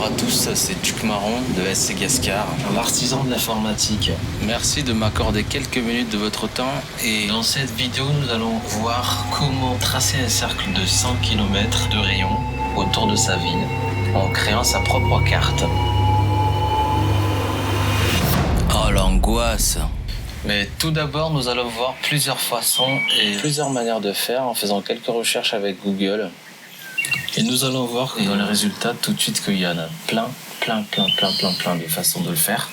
Bonjour à tous, c'est Duc Marron de SC Gascar, l'artisan de l'informatique. Merci de m'accorder quelques minutes de votre temps et dans cette vidéo, nous allons voir comment tracer un cercle de 100 km de rayon autour de sa ville en créant sa propre carte. Oh l'angoisse! Mais tout d'abord, nous allons voir plusieurs façons et plusieurs manières de faire en faisant quelques recherches avec Google. Et nous allons voir dans les résultats tout de suite qu'il y en a plein de façons de le faire.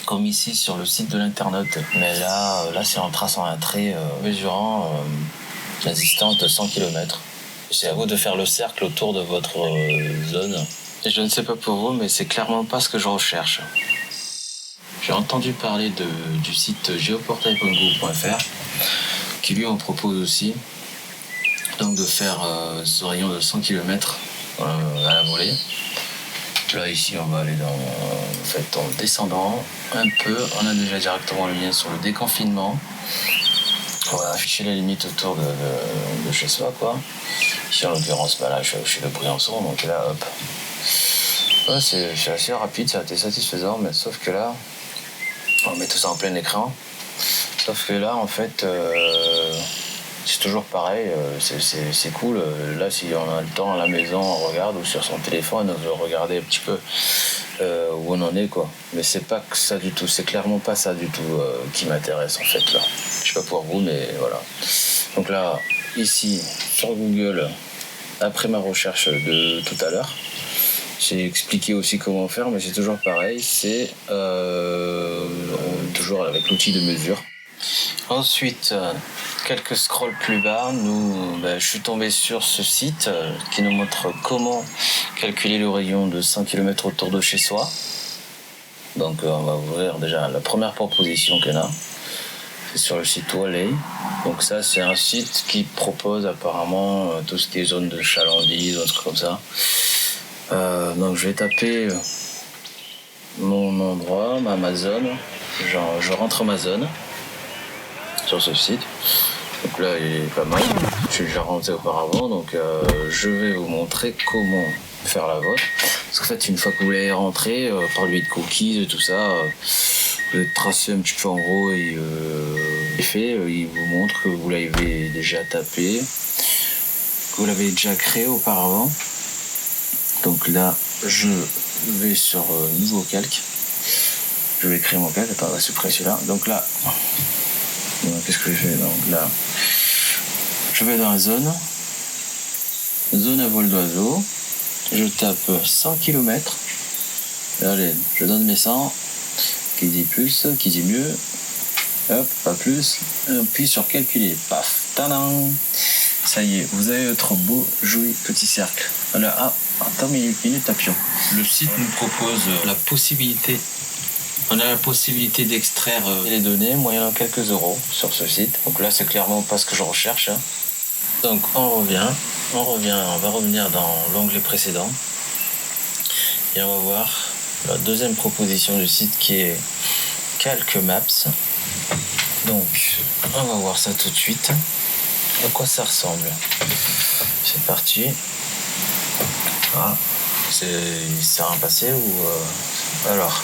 Comme ici sur le site de l'internaute. Mais là c'est en traçant un trait mesurant la distance de 100 km. C'est à vous de faire le cercle autour de votre zone. Et je ne sais pas pour vous, mais c'est clairement pas ce que je recherche. J'ai entendu parler du site geoportail.gouv.fr qui lui en propose aussi. Donc de faire ce rayon de 100 km à la volée. Là ici on va aller en descendant un peu. On a déjà directement le lien sur le déconfinement. On va afficher les limites autour de chez soi quoi. Ici en l'occurrence là je suis de Briançon, donc là hop. Ouais, c'est assez rapide, ça a été satisfaisant, mais sauf que là on met tout ça en plein écran. Sauf que là en fait c'est toujours pareil, c'est cool. Là, si on a le temps à la maison, on regarde, ou sur son téléphone, on veut regarder un petit peu où on en est, quoi. Mais c'est pas que ça du tout, c'est clairement pas ça du tout qui m'intéresse, en fait, là. Je sais pas pour vous, mais voilà. Donc là, ici, sur Google, après ma recherche de tout à l'heure, j'ai expliqué aussi comment faire, mais c'est toujours pareil, c'est toujours avec l'outil de mesure. Ensuite, quelques scrolls plus bas, je suis tombé sur ce site qui nous montre comment calculer le rayon de 100 km autour de chez soi. Donc on va ouvrir déjà la première proposition qu'il y en a. C'est sur le site Walley. Donc ça c'est un site qui propose apparemment tout ce qui est zone de chalandise, un truc comme ça. Donc je vais taper mon endroit, ma zone. Je rentre ma zone sur ce site. Donc là il est pas mal, je suis déjà rentré auparavant, donc je vais vous montrer comment faire la vôtre. Parce qu'en fait une fois que vous l'avez rentré, par le biais de cookies et tout ça, vous êtes tracé un petit peu en gros et il vous montre que vous l'avez déjà tapé, que vous l'avez déjà créé auparavant. Donc là je vais sur nouveau calque, je vais créer mon calque, attends on va supprimer celui-là. Donc là qu'est-ce que je fais? Donc là, je vais dans la zone à vol d'oiseau, je tape 100 km, allez, je donne mes 100, qui dit plus, qui dit mieux, hop, pas plus, puis sur calculer, paf, tadam, ça y est, vous avez votre beau, joli petit cercle. Alors, attends, minute, tapion. Le site nous propose on a la possibilité d'extraire les données moyennant quelques euros sur ce site. Donc là, c'est clairement pas ce que je recherche. Donc on va revenir dans l'onglet précédent. Et on va voir la deuxième proposition du site qui est Calc Maps. Donc on va voir ça tout de suite. À quoi ça ressemble? C'est parti. C'est un passé ou alors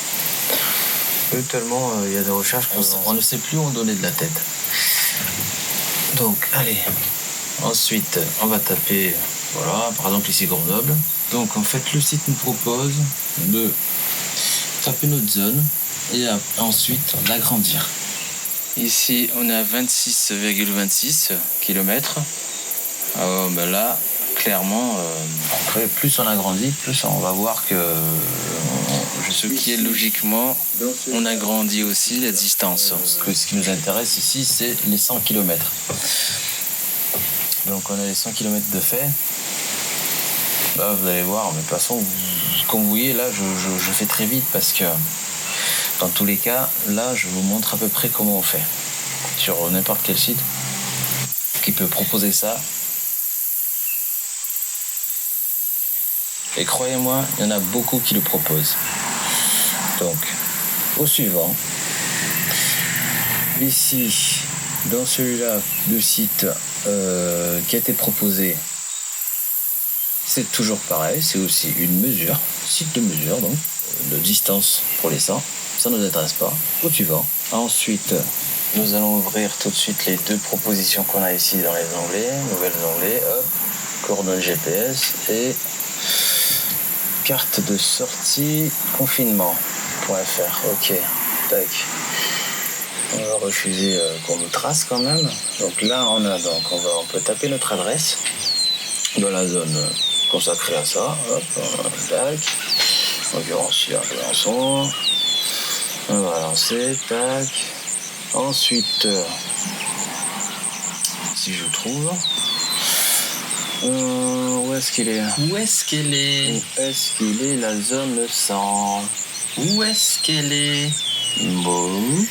tellement il y a des recherches on ne sait plus où on donnait de la tête. Donc allez, ensuite on va taper, voilà, par exemple ici Grenoble. Donc en fait le site nous propose de taper notre zone et ensuite l'agrandir. Ici on est à 26,26 km. Là clairement plus on agrandit, plus on va voir que ce qui est logiquement, on agrandit aussi la distance. Ce qui nous intéresse ici, c'est les 100 km. Donc on a les 100 km de fait. Là, vous allez voir, mais de toute façon, comme vous voyez, là, je fais très vite parce que dans tous les cas, là, je vous montre à peu près comment on fait. Sur n'importe quel site qui peut proposer ça. Et croyez-moi, il y en a beaucoup qui le proposent. Donc, au suivant, ici, dans celui-là, le site qui a été proposé, c'est toujours pareil, c'est aussi une mesure, site de mesure donc, de distance pour les 100. Ça ne nous intéresse pas, au suivant. Ensuite, nous allons ouvrir tout de suite les 2 propositions qu'on a ici dans les onglets, nouvelles onglets, hop, coordonnées GPS et carte de sortie confinement.fr. Ok, tac. On va refuser qu'on nous trace quand même. Donc là, on peut taper notre adresse dans la zone consacrée à ça. Hop, tac. En l'occurrence, il y a Besançon. On va lancer, tac. Ensuite, si je trouve, où est-ce qu'il est la zone 100? Où est-ce qu'elle est? Bon.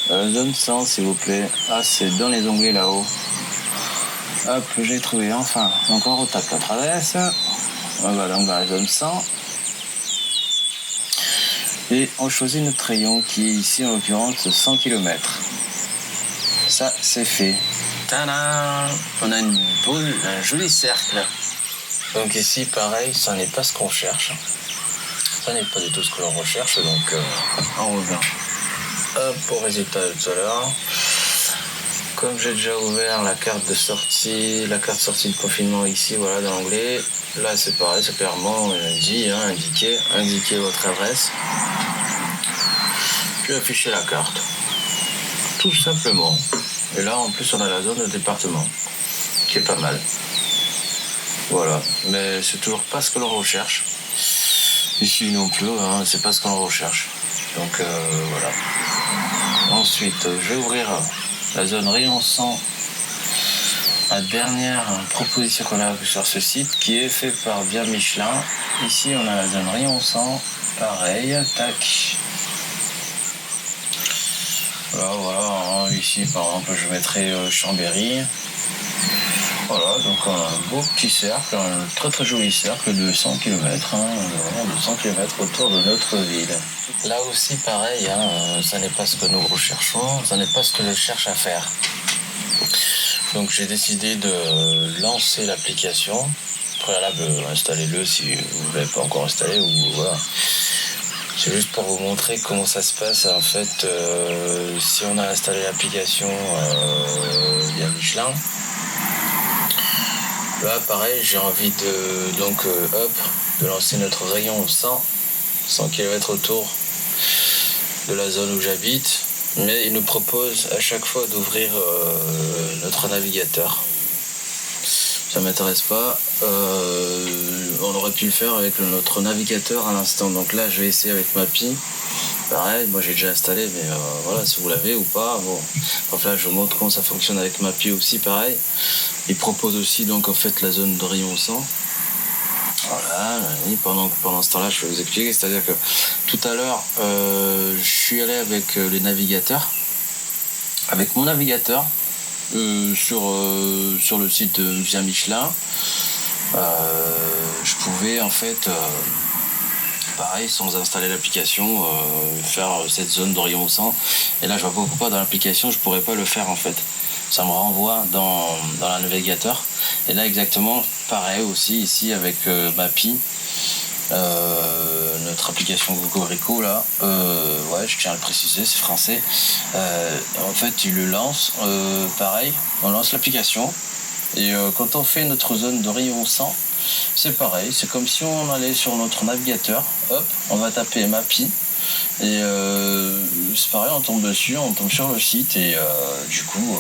La zone 100, s'il vous plaît. Ah, c'est dans les onglets là-haut. Hop, j'ai trouvé, enfin. Donc on retape notre adresse. On va donc dans la zone 100. Et on choisit notre rayon qui est ici en l'occurrence 100 km. Ça, c'est fait. Tadam! On a un joli cercle. Donc ici, pareil, ça n'est pas ce qu'on cherche. Ça n'est pas du tout ce que l'on recherche, donc on revient. Hop, au résultat de tout à l'heure. Comme j'ai déjà ouvert la carte de sortie de confinement ici, voilà, dans l'onglet. Là, c'est pareil, c'est clairement dit, indiquez votre adresse. Puis afficher la carte. Tout simplement. Et là, en plus, on a la zone de département, qui est pas mal. Voilà, mais c'est toujours pas ce que l'on recherche. Ici non plus, c'est pas ce qu'on recherche. Donc voilà. Ensuite, je vais ouvrir la zone rayon 100. La dernière proposition qu'on a sur ce site qui est fait par Bien Michelin. Ici, on a la zone rayon 100. Pareil, tac. Voilà. Ici, par exemple, je mettrai Chambéry. Voilà, donc un beau petit cercle, un très très joli cercle de 100 km, de 100 km autour de notre ville. Là aussi pareil, ça n'est pas ce que nous recherchons, ça n'est pas ce que je cherche à faire. Donc j'ai décidé de lancer l'application. Préalable, installez-le si vous ne l'avez pas encore installé, ou voilà. C'est juste pour vous montrer comment ça se passe en fait si on a installé l'application via Michelin. Là, pareil, j'ai envie de lancer notre rayon 100 km autour de la zone où j'habite. Mais il nous propose à chaque fois d'ouvrir notre navigateur. Ça m'intéresse pas. On aurait pu le faire avec notre navigateur à l'instant. Donc là, je vais essayer avec Mappy. Pareil, moi j'ai déjà installé, mais voilà, si vous l'avez ou pas. Bon, enfin là, je vous montre comment ça fonctionne avec Mappy aussi, pareil. Il propose aussi donc en fait la zone de rayon 100. Voilà, et pendant ce temps-là, je vais vous expliquer. C'est-à-dire que tout à l'heure, je suis allé avec les navigateurs, avec mon navigateur sur le site de Bien Michelin. Je pouvais en fait pareil, sans installer l'application, faire cette zone de rayon 100. Et là, je vois pas pourquoi dans l'application, je pourrais pas le faire en fait. Ça me renvoie dans le navigateur. Et là, exactement, pareil aussi, ici, avec Mappy, notre application Cocorico, là, ouais, je tiens à le préciser, c'est français. En fait, il le lance, pareil, on lance l'application. Et quand on fait notre zone de rayon 100, c'est pareil, c'est comme si on allait sur notre navigateur, hop, on va taper Mappy, et c'est pareil, on tombe dessus, on tombe sur le site, et du coup,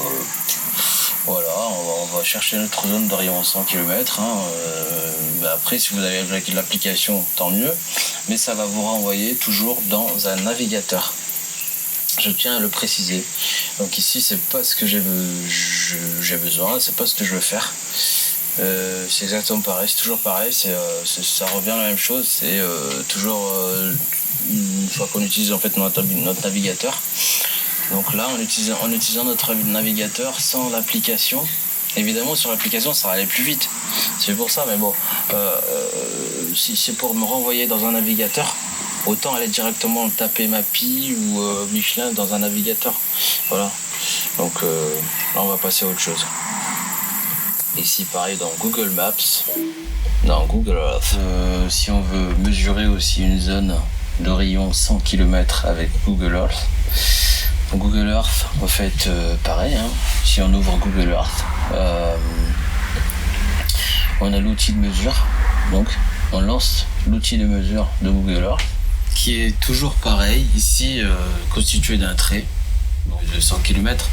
voilà, on va chercher notre zone de rayon 100 km. Après, si vous avez avec l'application, tant mieux, mais ça va vous renvoyer toujours dans un navigateur. Je tiens à le préciser. Donc ici, c'est pas ce que j'ai besoin, c'est pas ce que je veux faire. C'est exactement pareil, c'est toujours pareil, ça revient à la même chose, c'est toujours une fois qu'on utilise en fait notre navigateur. Donc là, en utilisant notre navigateur sans l'application, évidemment sur l'application ça va aller plus vite. C'est pour ça, mais bon, si c'est pour me renvoyer dans un navigateur, autant aller directement taper Mappy ou Michelin dans un navigateur. Voilà. Donc là, on va passer à autre chose. Ici, pareil, dans Google Maps, dans Google Earth. Si on veut mesurer aussi une zone de rayon 100 km avec Google Earth, Google Earth, en fait, pareil, hein, si on ouvre Google Earth, on a l'outil de mesure, donc on lance l'outil de mesure de Google Earth, qui est toujours pareil, ici constitué d'un trait de 100 km.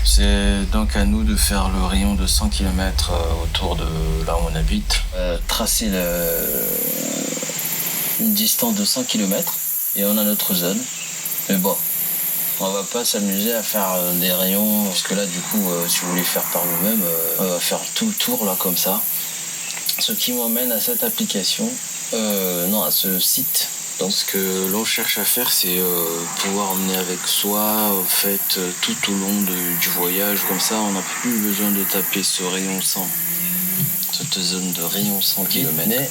C'est donc à nous de faire le rayon de 100 km autour de là où on habite. Tracer une distance de 100 km et on a notre zone. Mais bon, on va pas s'amuser à faire des rayons, parce que là du coup, si vous voulez faire par vous-même, on va faire tout le tour là comme ça. Ce qui m'emmène à cette application, à ce site. Donc ce que l'on cherche à faire, c'est pouvoir emmener avec soi, en fait, tout au long du voyage. Comme ça, on n'a plus besoin de taper ce rayon 100, cette zone de rayon 100 km. Mais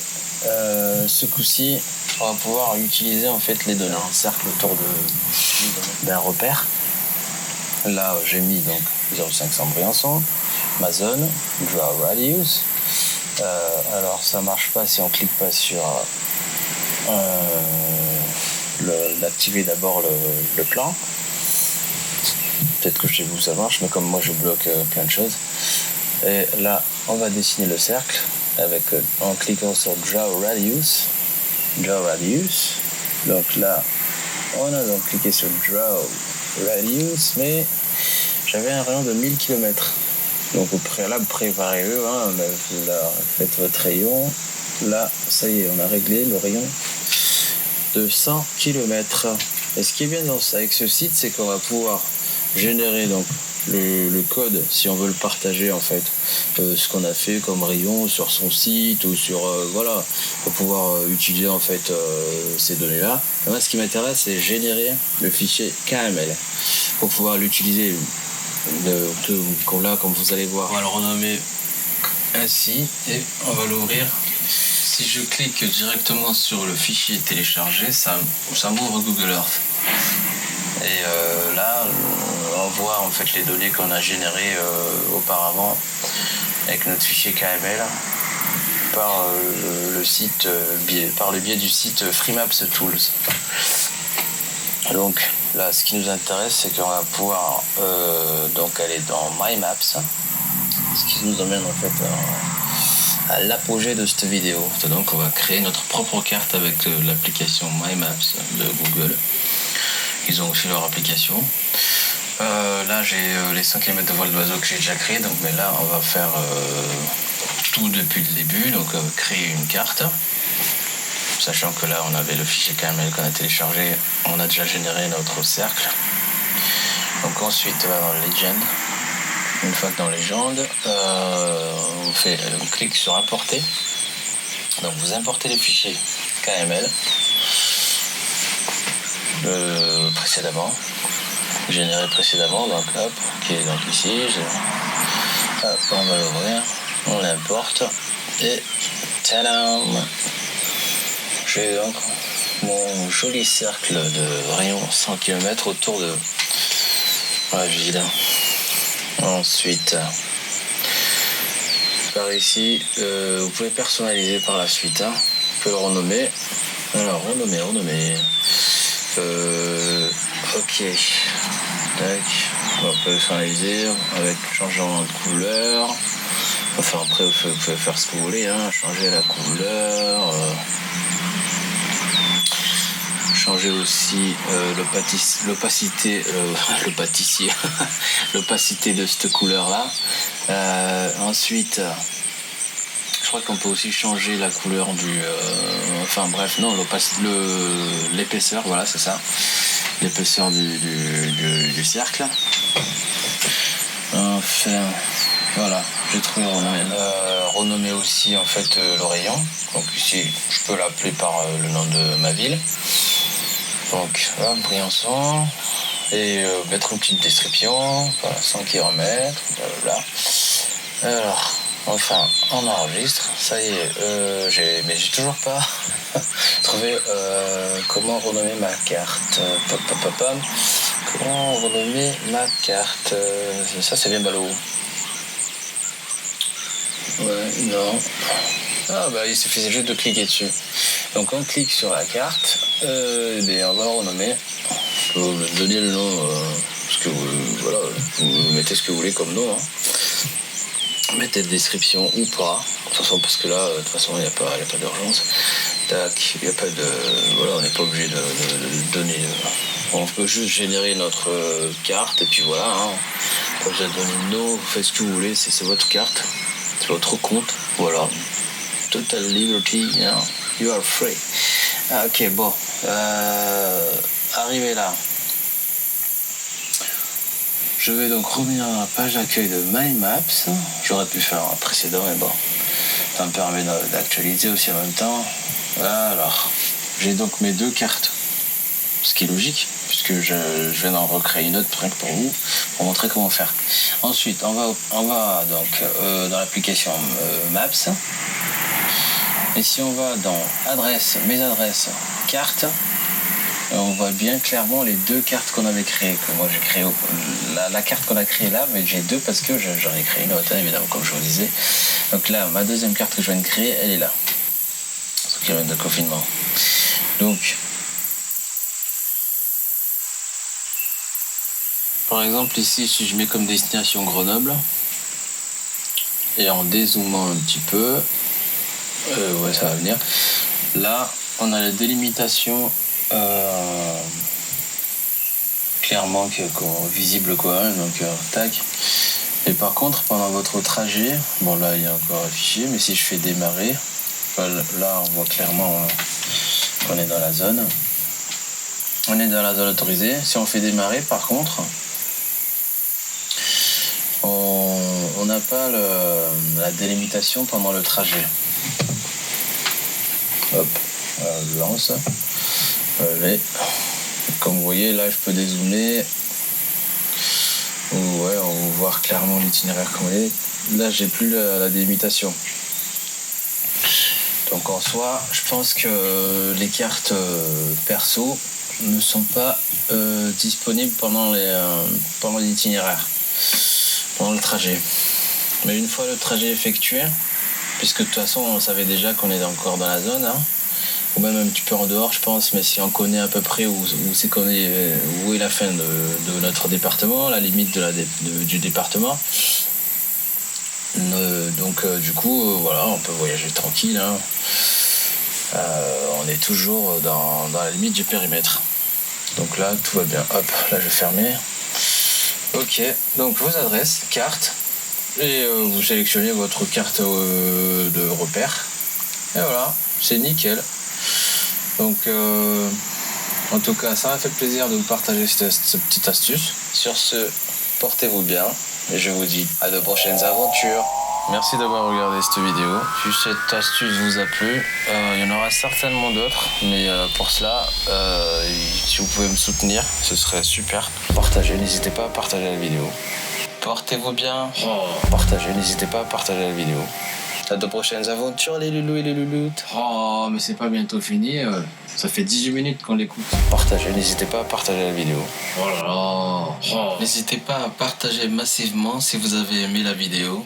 ce coup-ci, on va pouvoir utiliser en fait les données. Un cercle autour d'un repère. Là, j'ai mis donc 0500 Briançon, ma zone, draw radius. Alors ça marche pas si on clique pas sur d'activer d'abord le plan. Peut-être que chez vous ça marche, mais comme moi je bloque plein de choses. Et là on va dessiner le cercle en cliquant sur draw radius. Donc là on a donc cliqué sur draw radius, mais j'avais un rayon de 1000 km. Donc au préalable, préparez-le, hein, faites votre rayon. Là, ça y est, on a réglé le rayon de 100 km. Et ce qui est bien avec ce site, c'est qu'on va pouvoir générer donc le code, si on veut le partager en fait, ce qu'on a fait comme rayon sur son site ou sur voilà, pour pouvoir utiliser en fait ces données-là. Et moi, ce qui m'intéresse, c'est générer le fichier KML pour pouvoir l'utiliser. Là, comme vous allez voir, on va le renommer ainsi et on va l'ouvrir. Si je clique directement sur le fichier téléchargé, ça m'ouvre Google Earth. Et là, on voit en fait les données qu'on a générées auparavant avec notre fichier KML par le biais du site FreeMaps Tools. Donc là, ce qui nous intéresse, c'est qu'on va pouvoir donc aller dans My Maps, ce qui nous emmène en fait à l'apogée de cette vidéo. Donc on va créer notre propre carte avec l'application My Maps de Google. Ils ont aussi leur application. Là, j'ai les 100 km de vol d'oiseau que j'ai déjà créé, mais là, on va faire tout depuis le début, donc créer une carte. Sachant que là, on avait le fichier KML qu'on a téléchargé, on a déjà généré notre cercle. Donc ensuite, on va dans Legend. Une fois que dans Legend, on clique sur Importer. Donc vous importez les fichiers KML généré précédemment. Donc hop, qui est donc ici. Hop, on va l'ouvrir, on l'importe et tadam! J'ai donc mon joli cercle de rayon 100 km autour de la ville. Ensuite, par ici, vous pouvez personnaliser par la suite. Hein. Vous pouvez le renommer. Alors, renommer. Ok. Tac. On peut personnaliser avec changeant de couleur. Enfin, après, vous pouvez faire ce que vous voulez. Hein. Changer la couleur. Changer aussi l'opacité l'opacité de cette couleur là. Ensuite, je crois qu'on peut aussi changer la couleur l'épaisseur, voilà, c'est ça, l'épaisseur du cercle. Enfin, voilà, j'ai trouvé renommer aussi en fait le rayon. Donc ici, je peux l'appeler par le nom de ma ville. Donc, là, Briançon, et mettre une petite description, 100 km, blablabla. Alors, enfin, on enregistre, ça y est, mais j'ai toujours pas trouvé comment renommer ma carte. Comment renommer ma carte, ça c'est bien ballot. Ouais, non. Ah bah il suffisait juste de cliquer dessus. Donc on clique sur la carte, et on va le renommer. Vous donner le nom, parce que voilà, vous mettez ce que vous voulez comme nom. Hein. Mettez de description ou pas. De toute façon, parce que là, de toute façon, il n'y a pas d'urgence. Tac, il n'y a pas de. Voilà, on n'est pas obligé de donner. On peut juste générer notre carte et puis voilà. Hein. Pas besoin de donner le nom, vous faites ce que vous voulez, c'est votre carte, c'est votre compte. Voilà. Total liberty, you know, you are free. Ah, ok, bon. Arrivé là. Je vais donc revenir à la page d'accueil de My Maps. J'aurais pu faire un précédent, mais bon, ça me permet d'actualiser aussi en même temps. Voilà, alors, j'ai donc mes 2 cartes, ce qui est logique, puisque je viens d'en recréer une autre pour vous, pour montrer comment faire. Ensuite, on va donc dans l'application Maps. Et si on va dans Adresses, Mes adresses, Cartes, on voit bien clairement les 2 cartes qu'on avait créées. Que moi j'ai créé la carte qu'on a créée là, mais j'ai 2 parce que j'en ai créé une autre, hein, évidemment, comme je vous disais. Donc là, ma deuxième carte que je viens de créer, elle est là. Ce qui vient de confinement. Donc, par exemple ici, si je mets comme destination Grenoble, et en dézoomant un petit peu, ouais, ça va venir. Là, on a la délimitation clairement visible quoi, hein, donc tac. Et par contre, pendant votre trajet, bon là il y a encore affiché, mais si je fais démarrer, là on voit clairement qu'on est dans la zone. On est dans la zone autorisée. Si on fait démarrer, par contre, on n'a pas la délimitation pendant le trajet. Hop, je lance. Allez. Comme vous voyez, là je peux dézoomer. Ouais, on va voir clairement l'itinéraire comme il est. Là j'ai plus la délimitation. Donc en soi, je pense que les cartes perso ne sont pas disponibles pendant l'itinéraire, pendant le trajet. Mais une fois le trajet effectué, puisque de toute façon on savait déjà qu'on est encore dans la zone, hein, ou même un petit peu en dehors je pense, mais si on connaît à peu près où est la fin de notre département, la limite du département, donc du coup voilà, on peut voyager tranquille, hein. On est toujours dans la limite du périmètre, donc là tout va bien. Hop, là je vais fermer. Ok, donc vos adresses, carte, et vous sélectionnez votre carte de repère, et voilà, c'est nickel. Donc en tout cas ça m'a fait plaisir de vous partager cette petite astuce. Sur ce, portez-vous bien et je vous dis à de prochaines aventures. Merci d'avoir regardé cette vidéo. Si cette astuce vous a plu, il y en aura certainement d'autres, mais pour cela, si vous pouvez me soutenir, ce serait super. Partagez, n'hésitez pas à partager la vidéo. Portez-vous bien. Partagez, n'hésitez pas à partager la vidéo. À de prochaines aventures, les loulous et les louloutes. Oh, mais c'est pas bientôt fini. Ça fait 18 minutes qu'on l'écoute. Partagez, n'hésitez pas à partager la vidéo. Oh là là. N'hésitez pas à partager massivement si vous avez aimé la vidéo.